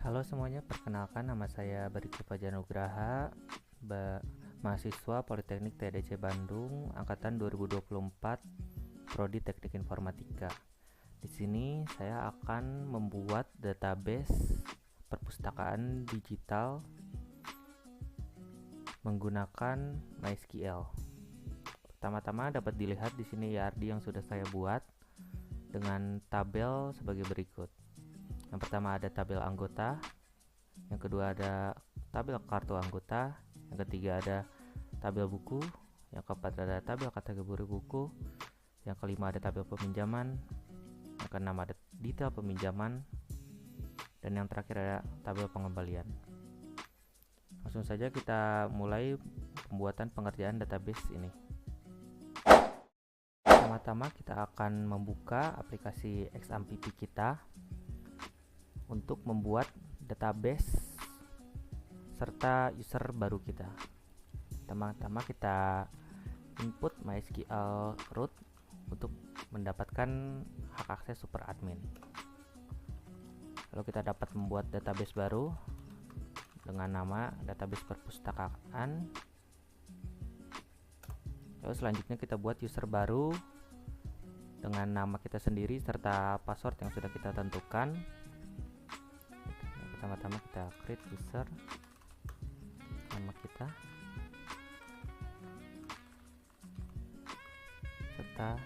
Halo semuanya, perkenalkan nama saya Barito Fajanugraha, mahasiswa Politeknik TDC Bandung, angkatan 2024, Prodi Teknik Informatika. Di sini saya akan membuat database perpustakaan digital menggunakan MySQL. Pertama-tama dapat dilihat di sini IRD yang sudah saya buat dengan tabel sebagai berikut. Yang pertama ada tabel anggota, yang kedua ada tabel kartu anggota, yang ketiga ada tabel buku, yang keempat ada tabel kategori buku, yang kelima ada tabel peminjaman, yang keenam ada detail peminjaman, dan yang terakhir ada tabel pengembalian. Langsung saja kita mulai pembuatan pengerjaan database ini. Pertama-tama kita akan membuka aplikasi XAMPP kita untuk membuat database serta user baru kita. Pertama-tama kita input MySQL root untuk mendapatkan hak akses super admin. Lalu kita dapat membuat database baru dengan nama database perpustakaan. Lalu selanjutnya kita buat user baru dengan nama kita sendiri serta password yang sudah kita tentukan. Pertama-tama kita create user, nama kita, serta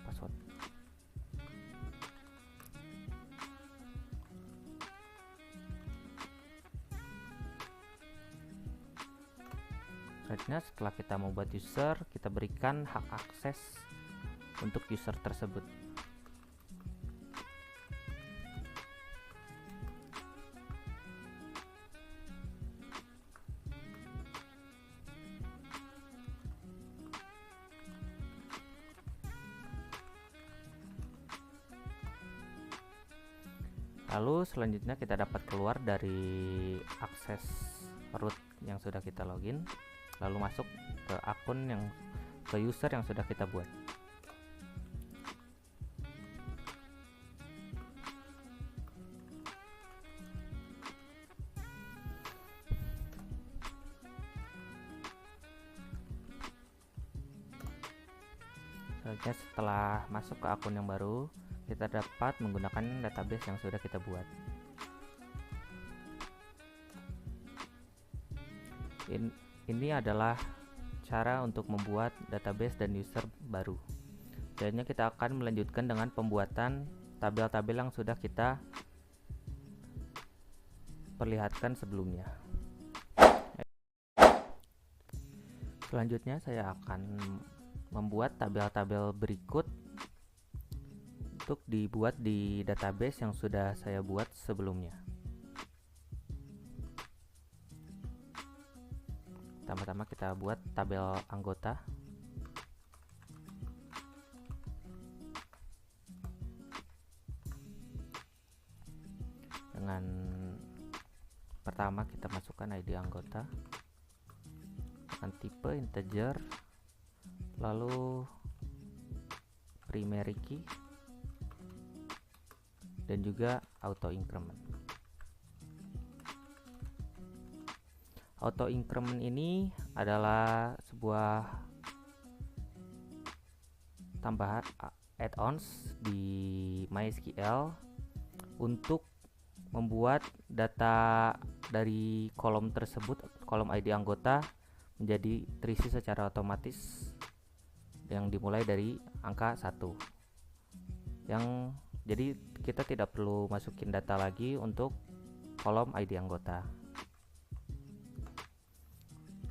password. Selanjutnya setelah kita membuat user, kita berikan hak akses untuk user tersebut. Lalu selanjutnya kita dapat keluar dari akses root yang sudah kita login, lalu masuk ke akun ke user yang sudah kita buat. Selanjutnya setelah masuk ke akun yang baru, kita dapat menggunakan database yang sudah kita buat. Ini adalah cara untuk membuat database dan user baru. Selanjutnya kita akan melanjutkan dengan pembuatan tabel-tabel yang sudah kita perlihatkan sebelumnya. Selanjutnya saya akan membuat tabel-tabel berikut untuk dibuat di database yang sudah saya buat sebelumnya. Pertama-tama kita buat tabel anggota. Dengan pertama kita masukkan ID anggota dengan tipe integer, lalu primary key, dan juga auto increment. Auto increment ini adalah sebuah tambahan add-ons di MySQL untuk membuat data dari kolom tersebut, kolom ID anggota, menjadi terisi secara otomatis yang dimulai dari angka 1. Jadi kita tidak perlu masukin data lagi untuk kolom ID anggota.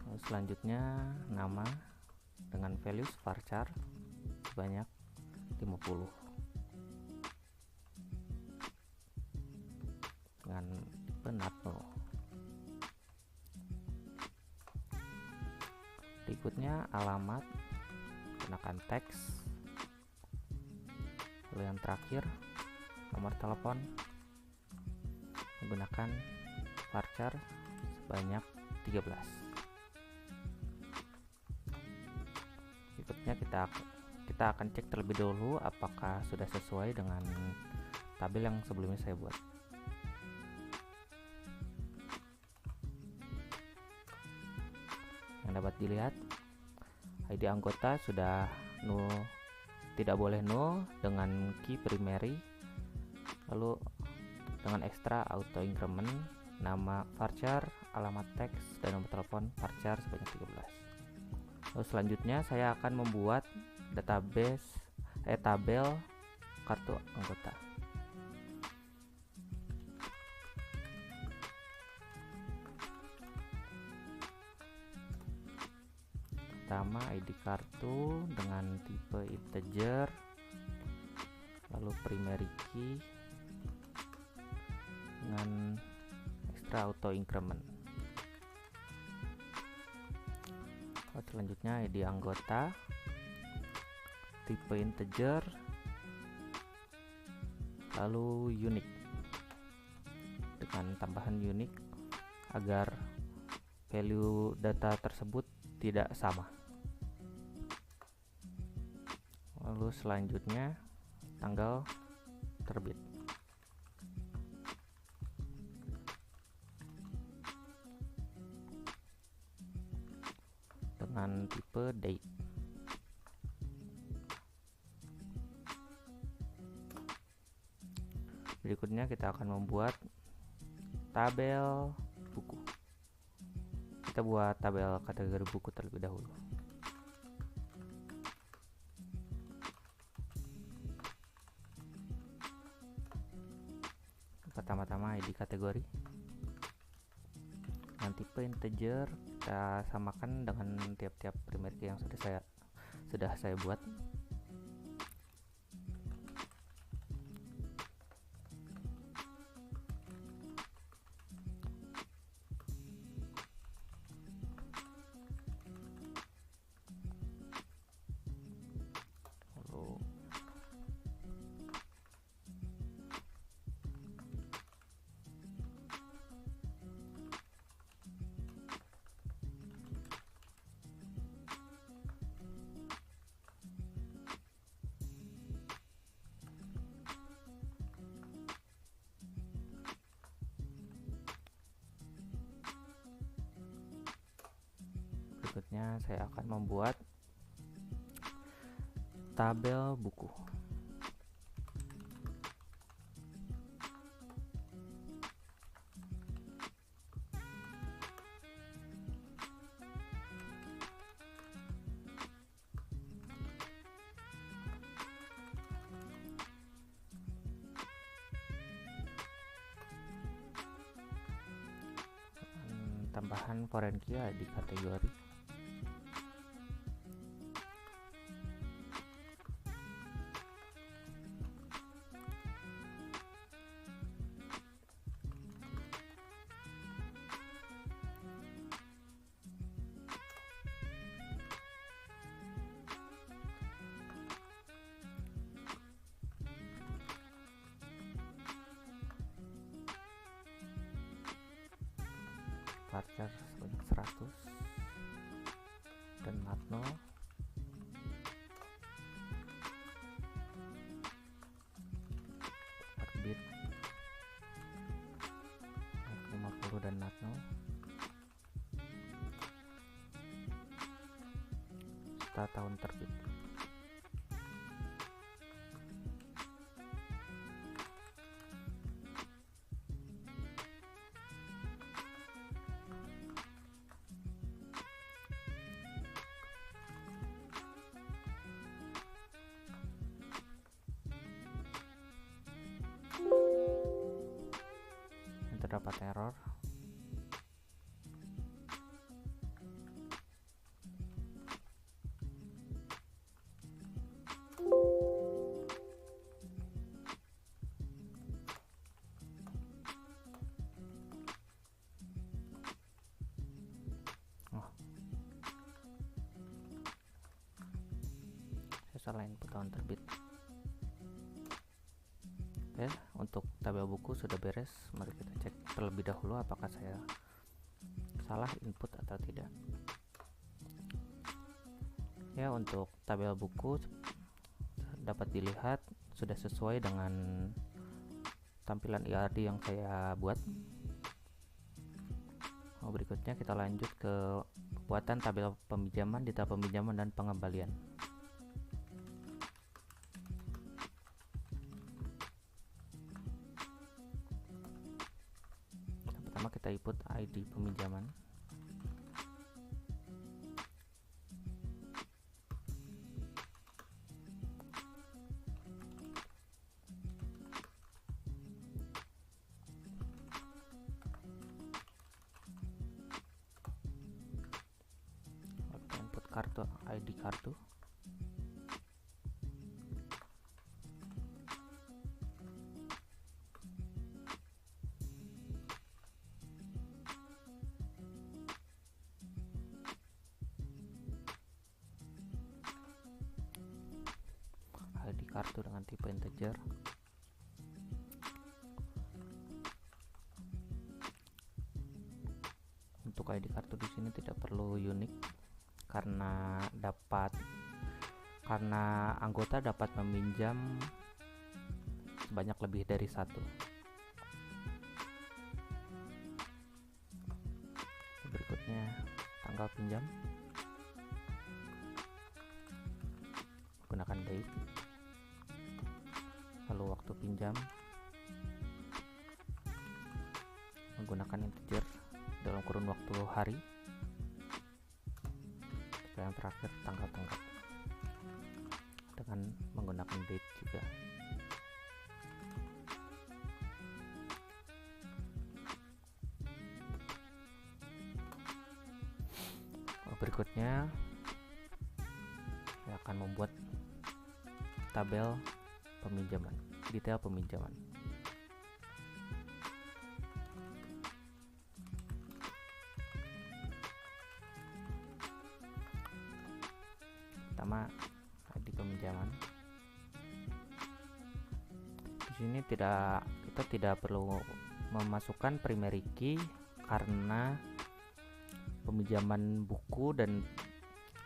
Lalu selanjutnya nama dengan values varchar sebanyak 50 dengan tipe nano. Berikutnya alamat gunakan teks. Lalu yang terakhir nomor telepon menggunakan varchar sebanyak 13. Berikutnya kita akan cek terlebih dahulu apakah sudah sesuai dengan tabel yang sebelumnya saya buat. Yang dapat dilihat, ID anggota sudah null, tidak boleh null dengan key primary, lalu dengan extra auto increment, nama varchar, alamat teks, dan nomor telepon varchar sebanyak 13. Lalu selanjutnya saya akan membuat tabel kartu anggota. Pertama, ID kartu dengan tipe integer, lalu primary key dengan extra auto increment. Selanjutnya ID anggota tipe integer, lalu unique dengan tambahan unique agar value data tersebut tidak sama. Lalu selanjutnya tanggal terbit dengan tipe date. Berikutnya kita akan membuat tabel buku. Kita buat tabel kategori buku terlebih dahulu. Pertama-tama ID kategori dengan tipe integer, kita samakan dengan tiap-tiap primary key yang sudah saya buat. Berikutnya saya akan membuat tabel buku. Tambahan foreign key di kategori. Varchar sebanyak 100 dan matno terbit 50 dan matno serta tahun terbit. Terdapat error. Saya salah input tahun terbit. Oke, untuk tabel buku sudah beres. Mari kita cek terlebih dahulu apakah saya salah input atau tidak. Ya, untuk tabel buku dapat dilihat sudah sesuai dengan tampilan ERD yang saya buat. Berikutnya kita lanjut ke pembuatan tabel peminjaman, data peminjaman, dan pengembalian. Pertama kita input ID peminjaman. Kartu, ID kartu. ID kartu dengan tipe integer. Untuk ID kartu di sini tidak perlu unik, karena anggota dapat meminjam sebanyak lebih dari satu. Berikutnya tanggal pinjam, gunakan date. Lalu waktu pinjam menggunakan integer dalam kurun waktu hari. Yang terakhir tanggal tenggat dengan menggunakan date juga. Berikutnya saya akan membuat tabel peminjaman, detail peminjaman. Pertama, ID peminjaman. Di sini kita tidak perlu memasukkan primary key karena peminjaman buku dan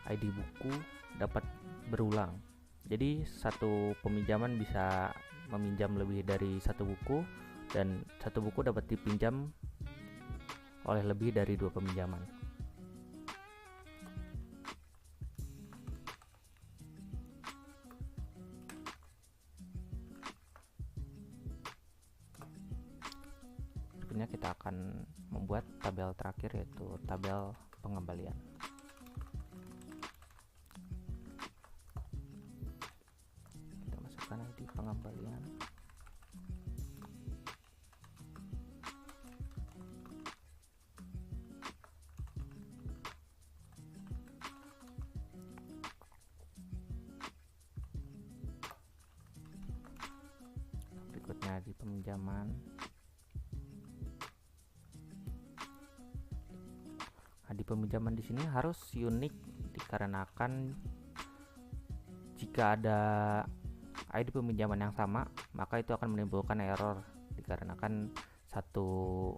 ID buku dapat berulang. Jadi satu peminjaman bisa meminjam lebih dari satu buku, dan satu buku dapat dipinjam oleh lebih dari 2 peminjaman. Berikutnya kita akan membuat tabel terakhir, yaitu tabel pengembalian. Kita masukkan ID pengembalian. Berikutnya ID peminjaman. Di peminjaman di sini harus unik, dikarenakan jika ada ID peminjaman yang sama, maka itu akan menimbulkan error, dikarenakan satu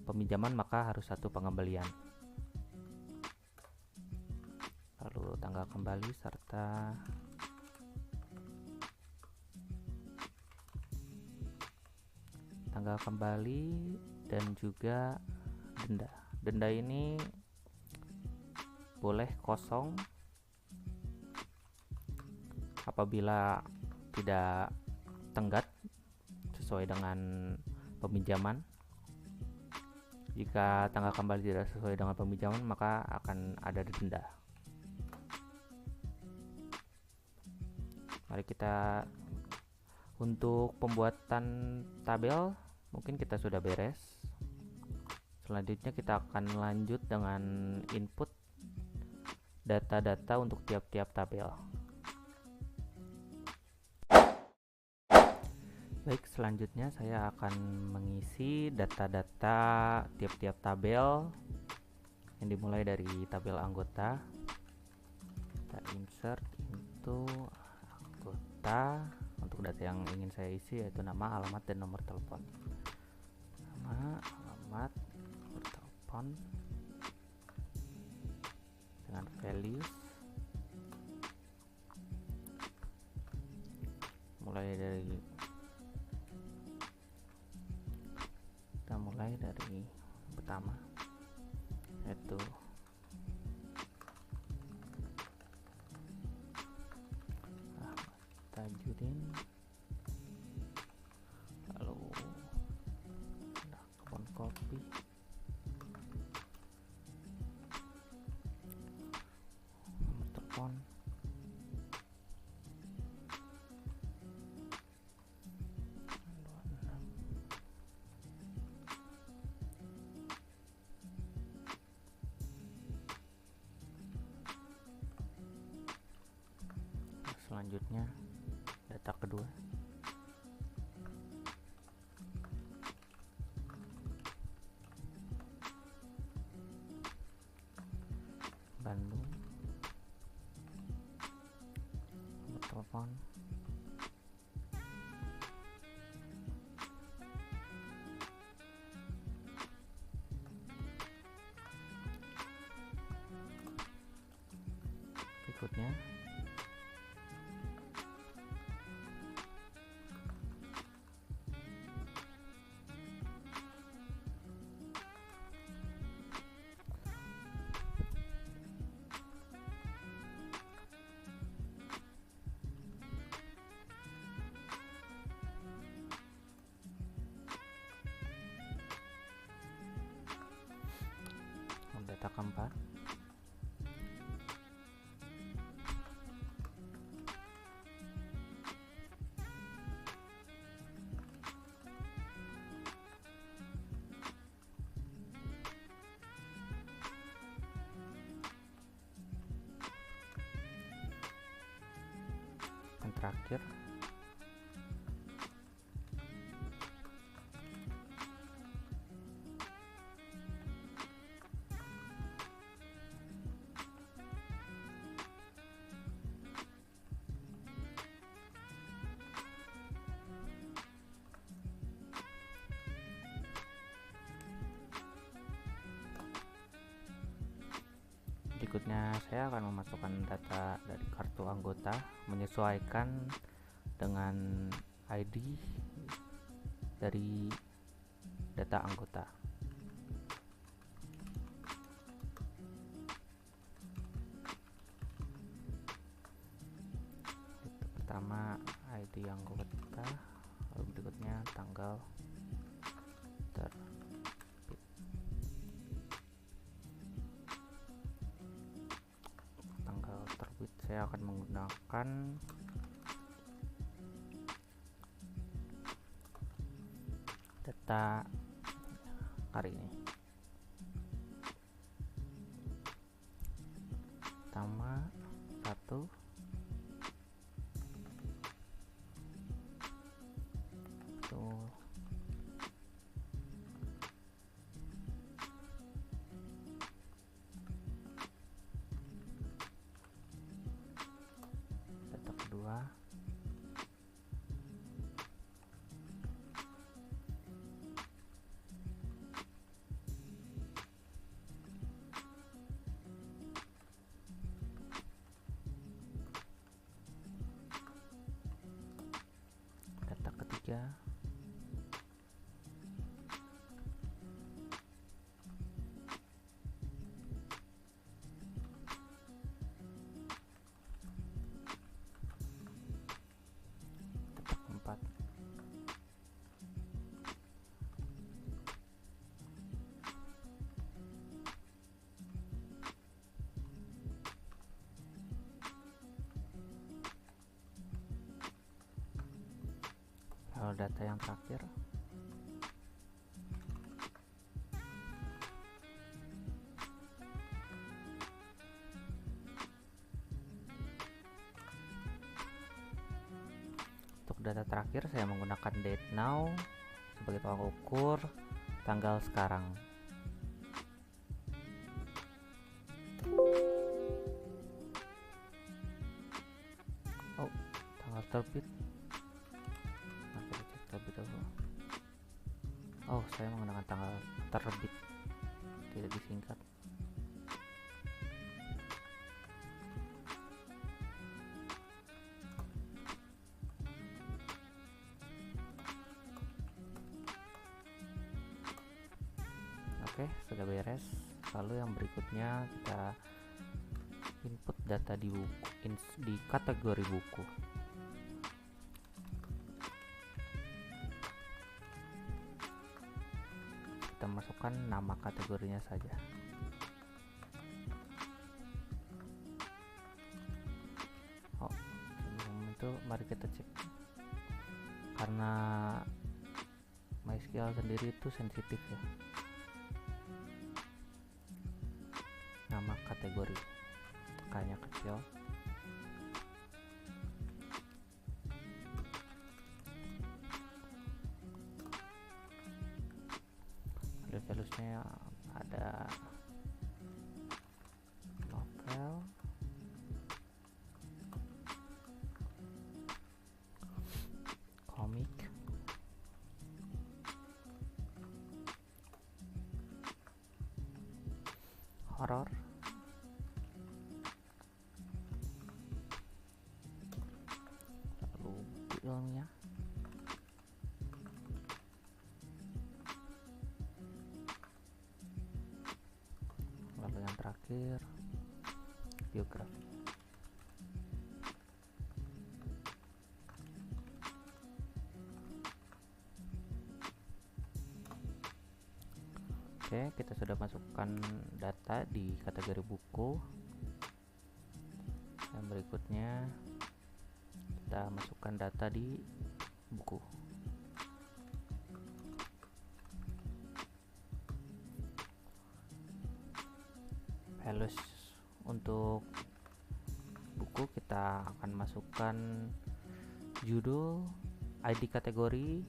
peminjaman maka harus satu pengembalian. Lalu tanggal kembali serta tanggal kembali dan juga denda. Denda ini boleh kosong apabila tidak tenggat sesuai dengan peminjaman. Jika tanggal kembali tidak sesuai dengan peminjaman, maka akan ada denda. Mari kita, untuk pembuatan tabel mungkin kita sudah beres. Selanjutnya kita akan lanjut dengan input data-data untuk tiap-tiap tabel. Baik, selanjutnya saya akan mengisi data-data tiap-tiap tabel yang dimulai dari tabel anggota. Kita insert into anggota untuk data yang ingin saya isi, yaitu nama, alamat, dan nomor telepon. Nama, alamat, telepon dengan values mulai dari pertama, yaitu Tajudin, lalu ada kebun kopi, nomor telepon, selanjutnya data kedua, Bandung, nomor telepon, berikutnya data keempat, yang terakhir berikutnya saya akan memasukkan data dari kartu anggota menyesuaikan dengan ID dari data anggota. Itu pertama ID anggota, lalu berikutnya tanggal terbit. Tanggal terbit saya akan menggunakan data hari ini. Pertama 1, itu data kedua, data ketiga, data keempat, lalu data yang terakhir. Untuk data terakhir saya menggunakan date now sebagai tolak ukur tanggal sekarang. Oh, tanggal terbit. Nah, kita cek terbit dulu. Oh, saya menggunakan tanggal terbit, tidak disingkat. Oke, Oke, sudah beres. Lalu yang berikutnya kita input data di buku, di kategori buku. Kita masukkan nama kategorinya saja. Oh, sebelum itu mari kita cek, karena MySQL sendiri itu sensitif ya, nama kategori kayaknya kecil. Values-nya ada novel, komik, horor, lalu buku ilmiah, lalu yang terakhir biografi. Oke, kita sudah masukkan data di kategori buku. Yang berikutnya kita masukkan data di buku. Values untuk buku kita akan masukkan judul, ID kategori,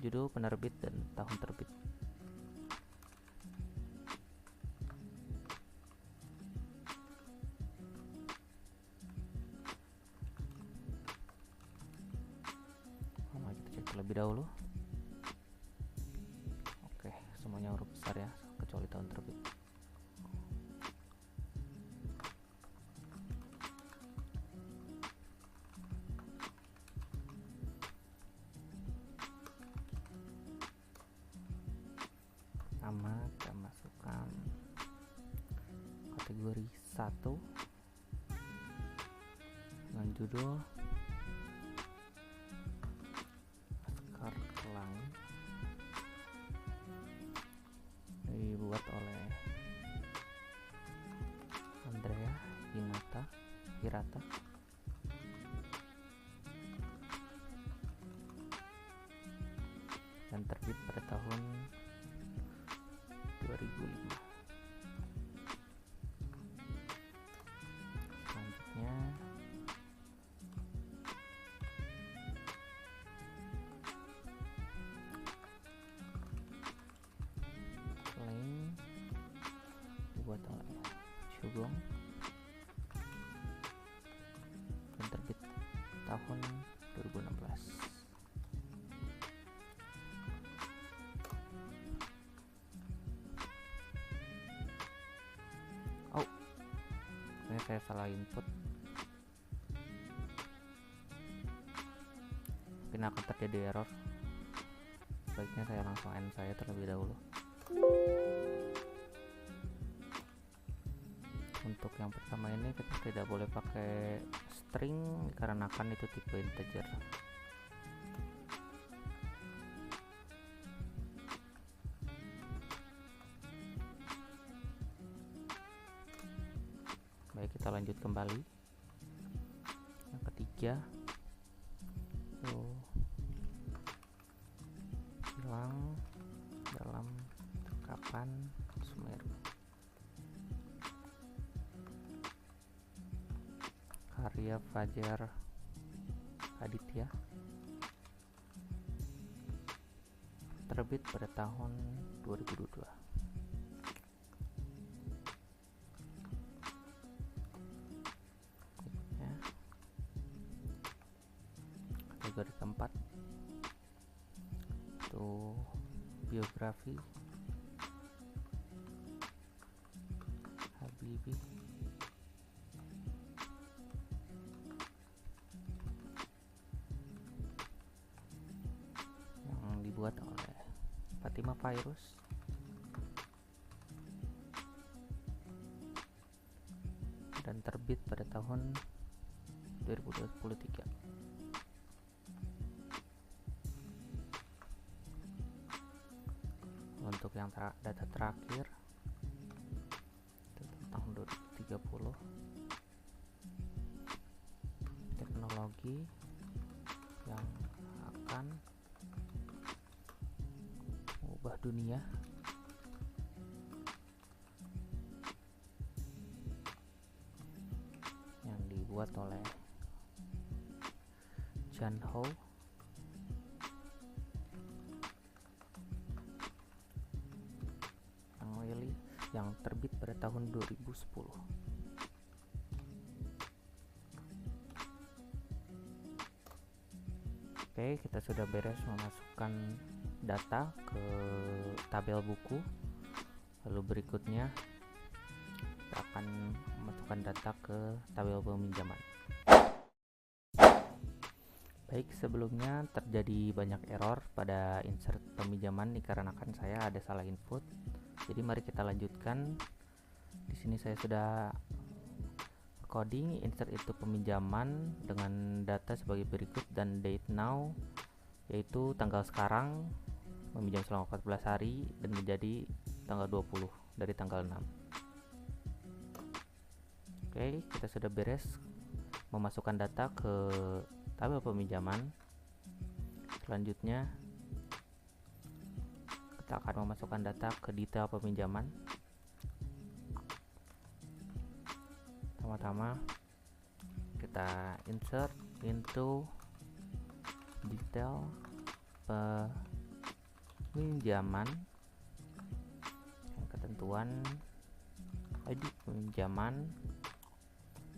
judul, penerbit, dan tahun terbit. Kita cek terlebih dahulu. Oke, semuanya huruf besar ya, kecuali tahun terbit. Nama kita masukkan kategori 1 dengan judul Laskar Pelangi, dibuat oleh Andrea Hirata. Dan terbit pada tahun 2005. Selanjutnya claim dibuat oleh Shugong dan terbit tahun 2016. Saya salah input, mungkin akan terjadi error. Baiknya saya langsung end saya terlebih dahulu. Untuk yang pertama ini kita tidak boleh pakai string dikarenakan itu tipe integer. Baik, kita lanjut kembali. Yang ketiga, hilang dalam tangkapan Sumeru. Karya Fajar Aditya, terbit pada tahun 2022. Kategori keempat itu biografi Habibie, yang dibuat oleh Fatima Fairuz. terbit pada tahun 2023. Untuk yang data terakhir tahun 2030, teknologi yang akan mengubah dunia, yang dibuat oleh Chan Ho, yang terbit pada tahun 2010. Oke, kita sudah beres memasukkan data ke tabel buku. Lalu berikutnya kita akan memasukkan data ke tabel peminjaman. Baik, sebelumnya terjadi banyak error pada insert peminjaman dikarenakan saya ada salah input. Jadi mari kita lanjutkan. Di sini saya sudah coding insert itu peminjaman dengan data sebagai berikut dan date now, yaitu tanggal sekarang meminjam selama 14 hari dan menjadi tanggal 20 dari tanggal 6. Oke, kita sudah beres memasukkan data ke tabel peminjaman. Selanjutnya kita akan memasukkan data ke detail peminjaman. Pertama-tama kita insert into detail peminjaman, ketentuan ID peminjaman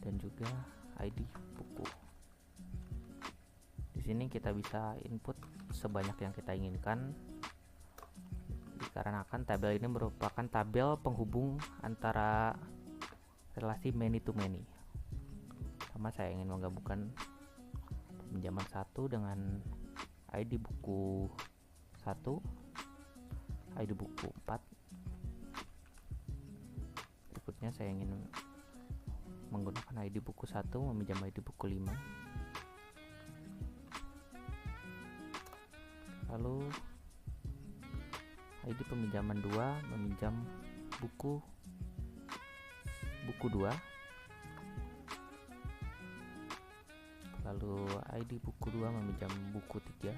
dan juga ID buku. Di sini kita bisa input sebanyak yang kita inginkan, dikarenakan tabel ini merupakan tabel penghubung antara relasi many to many. Pertama, saya ingin menggabungkan peminjaman 1 dengan ID buku 1, ID buku 4. Berikutnya saya ingin menggunakan ID buku 1 meminjam ID buku 5. Lalu ID peminjaman 2 meminjam buku 2. Lalu ID buku 2 meminjam buku 3.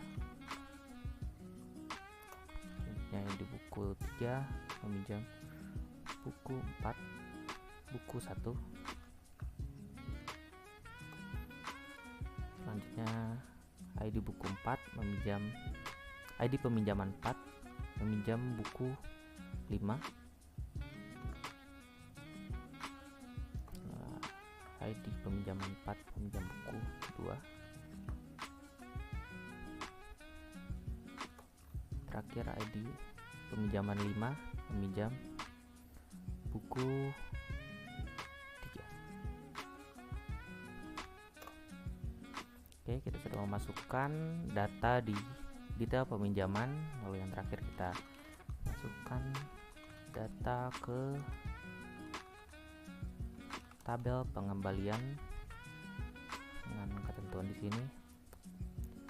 Selanjutnya ID buku 3 meminjam buku 4, buku 1. Selanjutnya ID buku 4 meminjam ID peminjaman 4 meminjam buku 5. ID peminjaman 4 meminjam buku 2. Terakhir ID peminjaman 5 meminjam buku 3. Oke, kita sudah memasukkan data di detail peminjaman. Lalu yang terakhir kita masukkan data ke tabel pengembalian dengan ketentuan di sini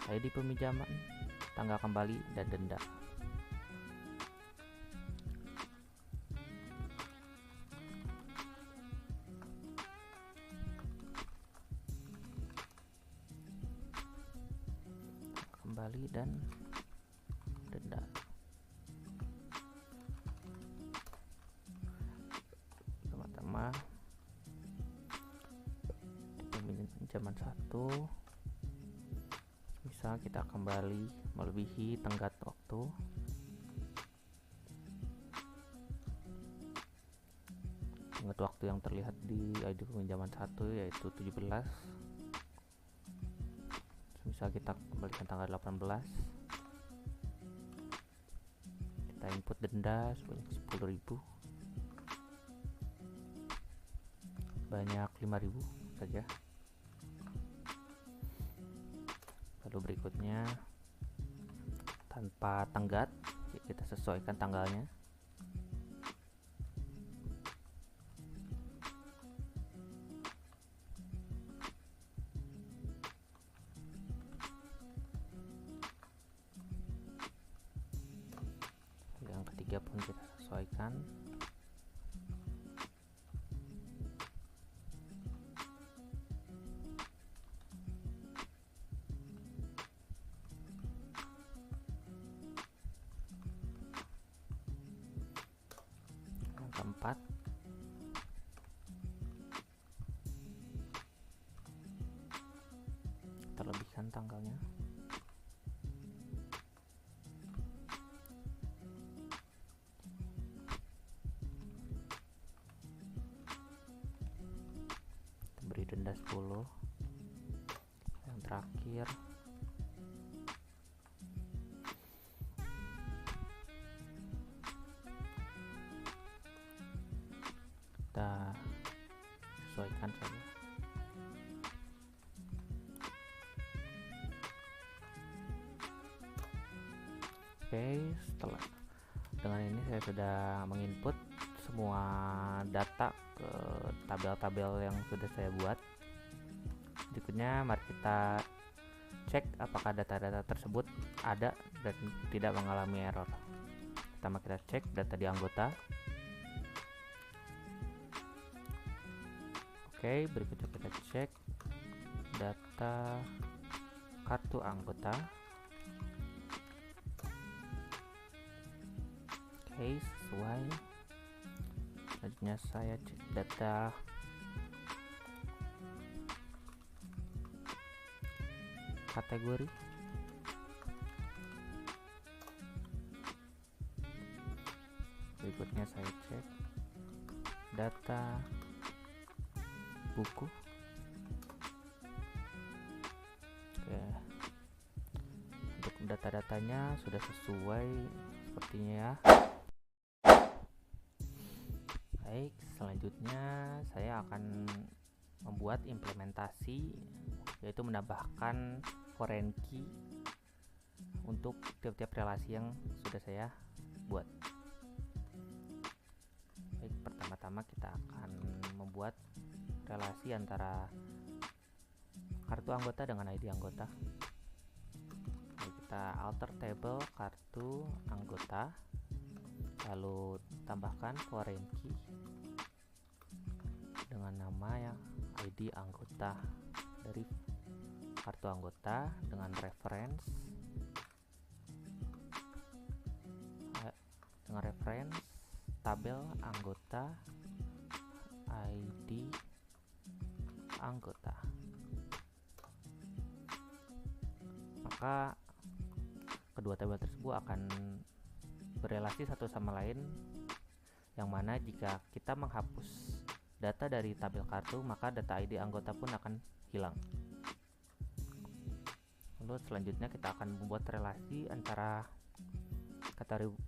ID peminjaman, tanggal kembali dan denda. Kembali dan denda. Pertama-tama peminjaman 1, misal kita kembali melebihi tenggat waktu. Tenggat waktu yang terlihat di ID peminjaman 1 yaitu 17. Misal kita kembalikan tanggal 18, kita input denda sebanyak 10.000, banyak 5.000 saja. Lalu berikutnya tanpa tenggat, kita sesuaikan tanggalnya. pun kita sesuaikan. Yang keempat, terlebihkan tanggalnya. Beri denda 10. Yang terakhir, kita sesuaikan saja. Oke, setelah dengan ini saya sudah menginput semua data ke tabel-tabel yang sudah saya buat. Berikutnya mari kita cek apakah data-data tersebut ada dan tidak mengalami error. Pertama kita cek data di anggota. Oke, berikutnya kita cek data kartu anggota. Oke, sesuai. Selanjutnya saya cek data kategori. Berikutnya saya cek data buku. Oke, untuk data-datanya sudah sesuai sepertinya ya. Baik, selanjutnya saya akan membuat implementasi, yaitu menambahkan foreign key untuk tiap-tiap relasi yang sudah saya buat. Baik, pertama-tama kita akan membuat relasi antara kartu anggota dengan ID anggota. Lalu kita alter table kartu anggota, lalu tambahkan foreign key dengan nama yang ID anggota dari kartu anggota dengan reference tabel anggota ID anggota. Maka kedua tabel tersebut akan berelasi satu sama lain, yang mana jika kita menghapus data dari tabel kartu, maka data ID anggota pun akan hilang. Lalu selanjutnya kita akan membuat relasi antara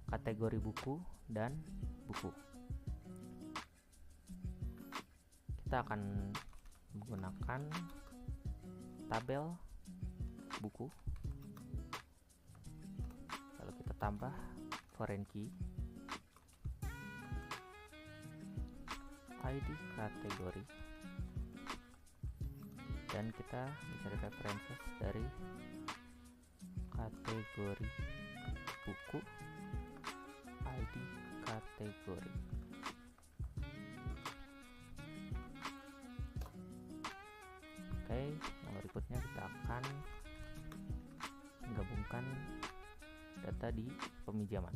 kategori buku dan buku. Kita akan menggunakan tabel buku, lalu kita tambah foreign key ID kategori, dan kita mencari references dari kategori buku ID kategori. Oke, yang berikutnya kita akan menggabungkan data di peminjaman.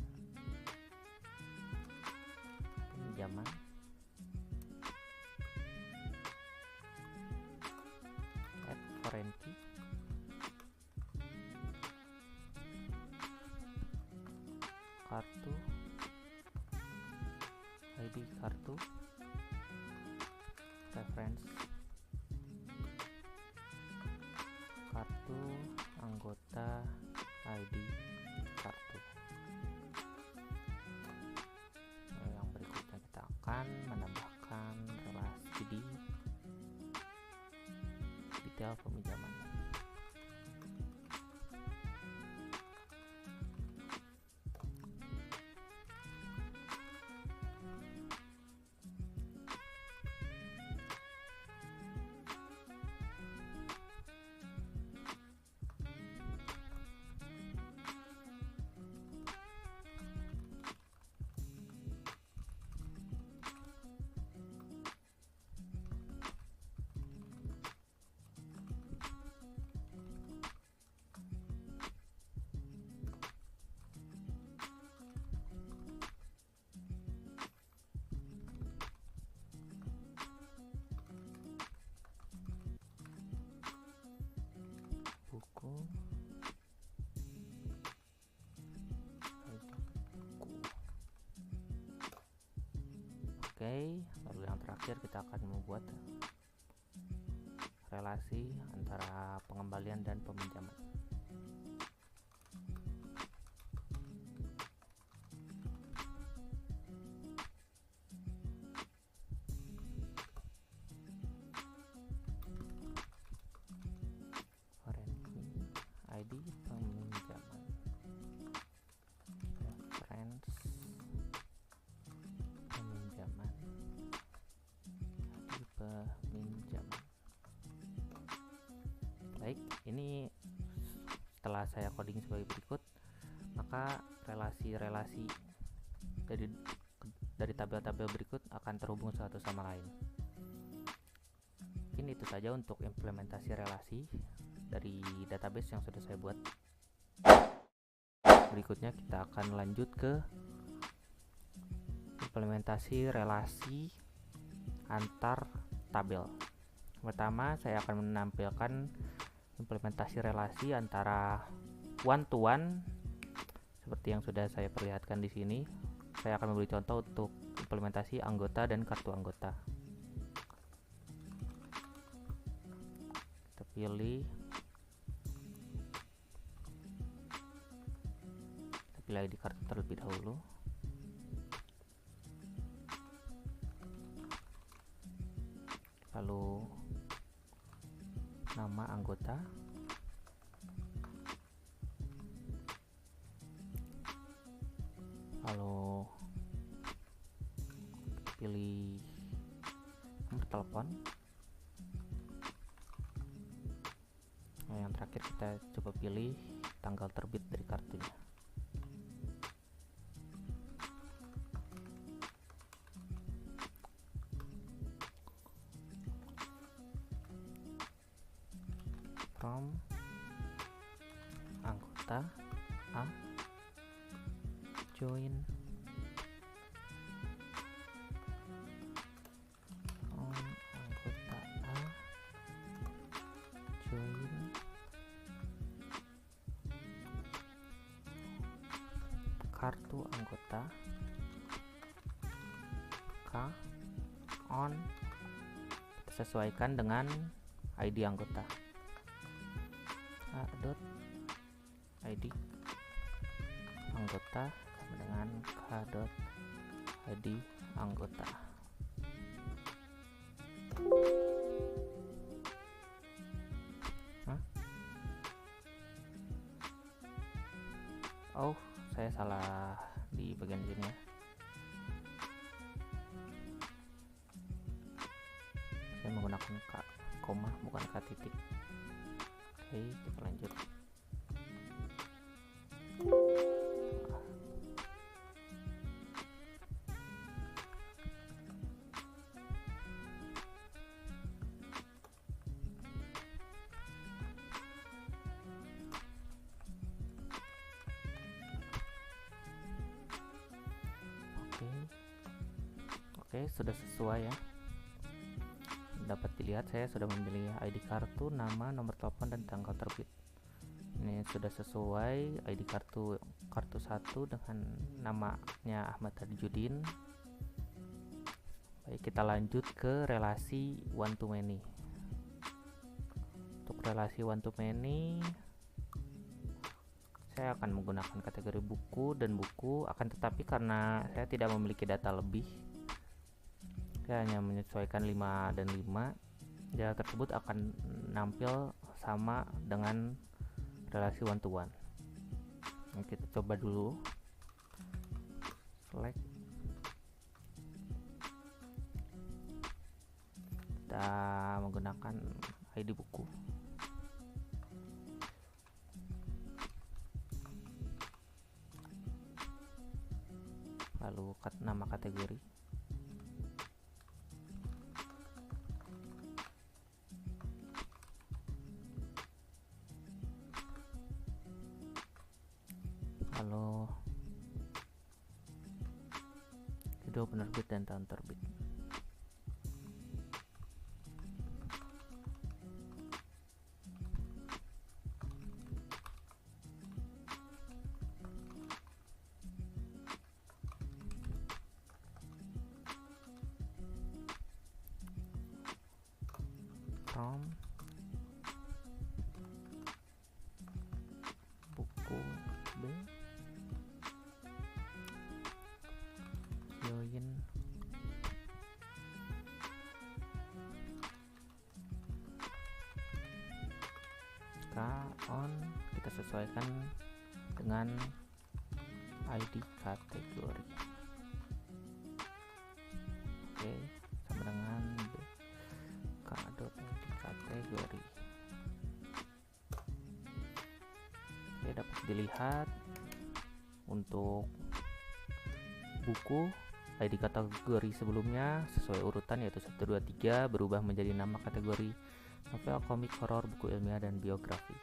Add foreign key kartu ID kartu reference kartu anggota ID kartu. Nah, yang berikutnya kita akan menambahkan relasi di detail peminjaman. Oke, lalu yang terakhir kita akan membuat relasi antara pengembalian dan peminjaman. ID peminjaman, reference peminjaman, ID peminjaman. Baik, ini setelah saya coding sebagai berikut, maka relasi-relasi dari tabel-tabel berikut akan terhubung satu sama lain. Mungkin itu saja untuk implementasi relasi dari database yang sudah saya buat. Berikutnya kita akan lanjut ke implementasi relasi antar tabel. Pertama, saya akan menampilkan implementasi relasi antara one to one seperti yang sudah saya perlihatkan di sini. Saya akan memberi contoh untuk implementasi anggota dan kartu anggota. Kita pilih ID kartu terlebih dahulu. Lalu nama anggota, lalu pilih nomor telepon. Nah, yang terakhir kita coba pilih tanggal terbit dari kartunya. From anggota A join anggota A join kartu anggota K on, sesuaikan dengan ID anggota A.id anggota sama dengan K.id anggota. Oh, saya salah di bagian sini ya. Saya menggunakan koma bukan K titik. Oke, kita lanjut. Oke, sudah sesuai ya. Dapat dilihat saya sudah memilih ID kartu, nama, nomor telepon, dan tanggal terbit. Ini sudah sesuai ID kartu 1 dengan namanya Ahmad Hadijudin. Baik, kita lanjut ke relasi one to many. Untuk relasi one to many, saya akan menggunakan kategori buku dan buku, akan tetapi karena saya tidak memiliki data lebih, saya hanya menyesuaikan 5 dan 5. Data tersebut akan nampil sama dengan relasi one to one. Nah, kita coba dulu. Select. Kita menggunakan ID buku. Lalu nama kategori. Lalu judul penerbit dan tahun terbit. from buku B, join K on, kita sesuaikan dengan ID kategori. Oke, sama dengan k.id kategori. Oke, dapat dilihat untuk buku ID kategori sebelumnya sesuai urutan yaitu 1, 2, 3 berubah menjadi nama kategori novel, komik, horor, buku ilmiah, dan biografi.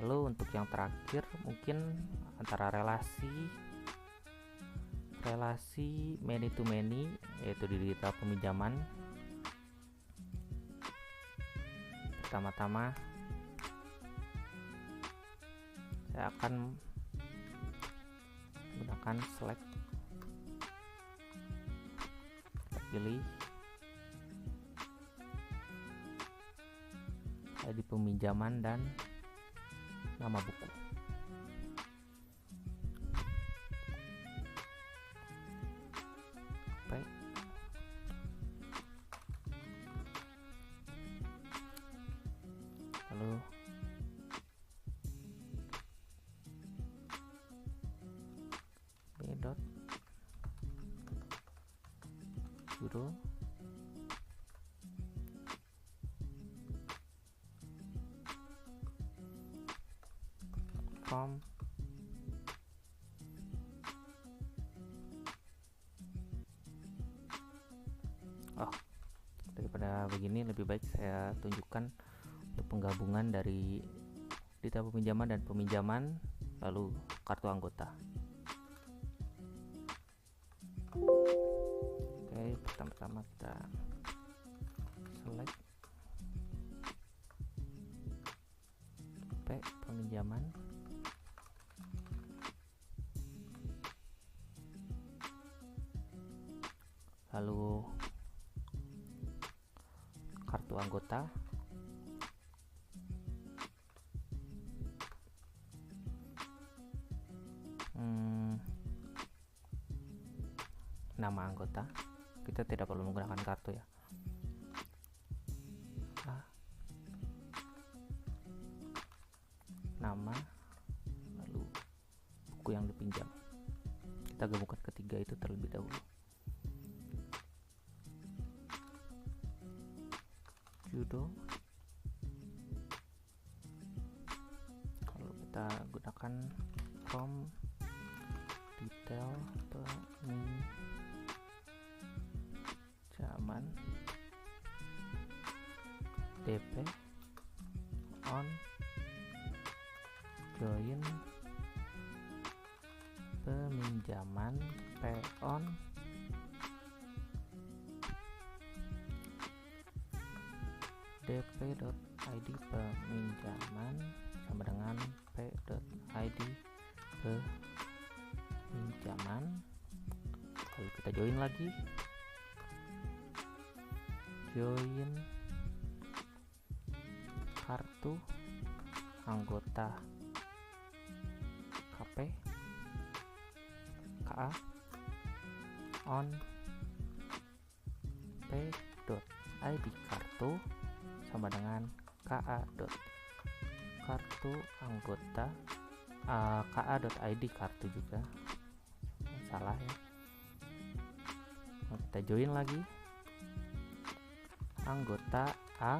Lalu untuk yang terakhir mungkin antara relasi many to many yaitu di data peminjaman. Pertama-tama saya akan menggunakan select, pilih ID peminjaman dan nama buku. Lalu b.judul from daripada begini lebih baik saya tunjukkan untuk penggabungan dari data peminjaman dan peminjaman lalu kartu anggota. Oke, pertama-tama kita select P peminjaman, lalu kartu anggota, nama anggota, kita tidak perlu menggunakan kartu ya. Nama, lalu buku yang dipinjam. Kita gabungkan ketiga itu terlebih dahulu. Judul, lalu kita gunakan from detail peminjaman, DP on, join peminjaman, P on, dp.id peminjaman sama dengan p.id peminjaman. Lalu kita join lagi, join kartu anggota KP KA on p.id kartu sama dengan ka.kartu anggota, ka.id kartu juga salah ya. Nah, kita join lagi anggota A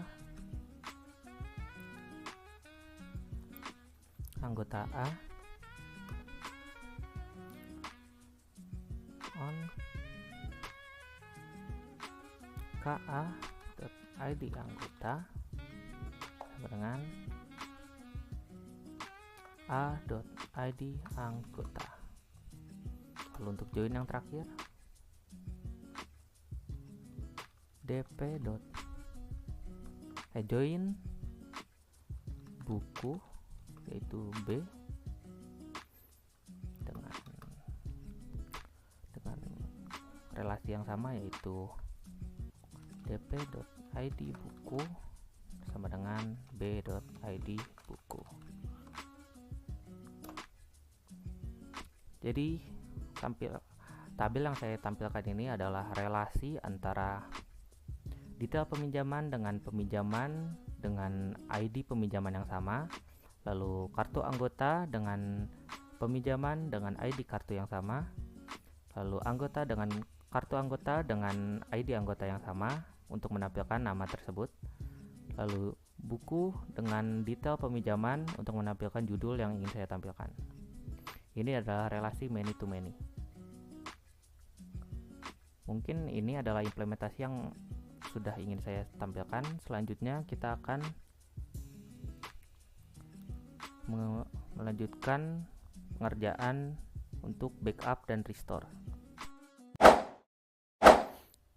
on ka.id anggota sama dengan a.id anggota. Lalu untuk join yang terakhir join buku yaitu B dengan relasi yang sama yaitu dp.id ID buku sama dengan b.id buku. Jadi tabel yang saya tampilkan ini adalah relasi antara detail peminjaman dengan ID peminjaman yang sama, lalu kartu anggota dengan peminjaman dengan ID kartu yang sama, lalu anggota dengan kartu anggota dengan ID anggota yang sama untuk menampilkan nama tersebut, lalu buku dengan detail peminjaman untuk menampilkan judul yang ingin saya tampilkan. Ini adalah relasi many to many. Mungkin ini adalah implementasi yang sudah ingin saya tampilkan. Selanjutnya kita akan melanjutkan pengerjaan untuk backup dan restore.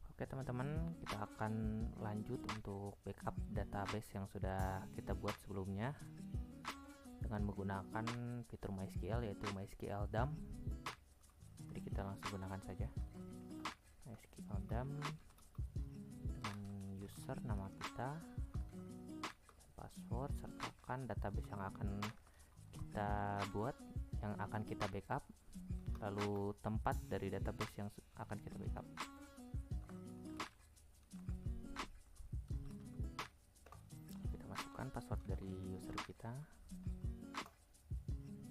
Oke teman-teman, kita akan lanjut untuk backup database yang sudah kita buat sebelumnya dengan menggunakan fitur MySQL, yaitu MySQL dump. Jadi kita langsung gunakan saja MySQL dump dengan user, nama kita, password, sertakan database yang akan kita buat, yang akan kita backup, lalu tempat dari database yang akan kita backup. Kita masukkan password dari user kita,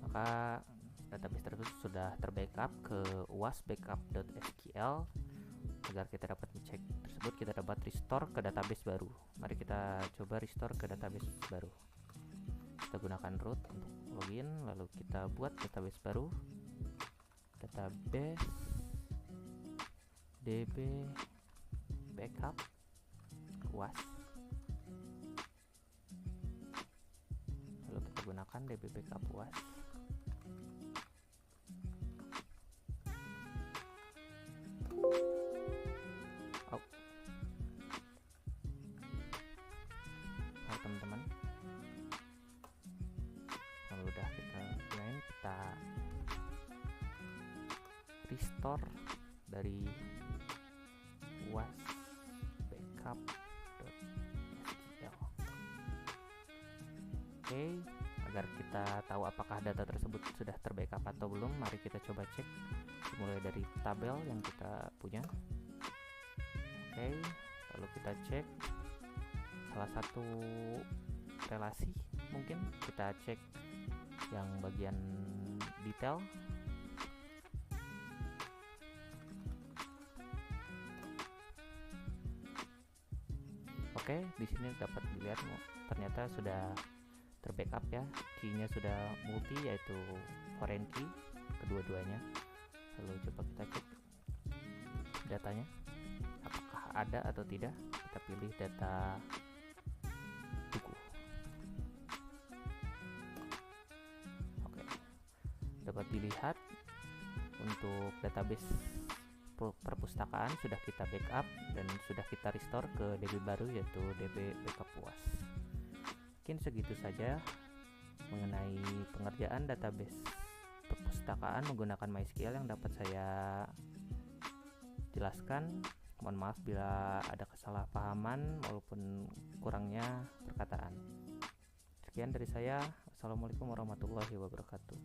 maka database tersebut sudah terbackup ke wasbackup.sql. Agar kita dapat cek tersebut, kita dapat restore ke database baru. Mari kita coba restore ke database baru. Kita gunakan root untuk login, lalu kita buat database baru, database db backup was, lalu kita gunakan db backup was. Teman-teman, kalau udah kita gunain, kita restore dari wasbackup.sql. Oke, agar kita tahu apakah data tersebut sudah terbackup atau belum, mari kita coba cek mulai dari tabel yang kita punya. Oke, lalu kita cek salah satu relasi, mungkin kita cek yang bagian detail. Oke, di sini dapat dilihat ternyata sudah terbackup ya, key-nya sudah multi, yaitu foreign key kedua-duanya. Lalu coba kita cek datanya apakah ada atau tidak. Kita pilih data buku. Oke, dapat dilihat untuk database perpustakaan sudah kita backup dan sudah kita restore ke DB baru, yaitu DB backup was. Mungkin segitu saja mengenai pengerjaan database perpustakaan menggunakan MySQL yang dapat saya jelaskan. Mohon maaf bila ada kesalahpahaman maupun kurangnya perkataan. Sekian dari saya. Wassalamualaikum warahmatullahi wabarakatuh.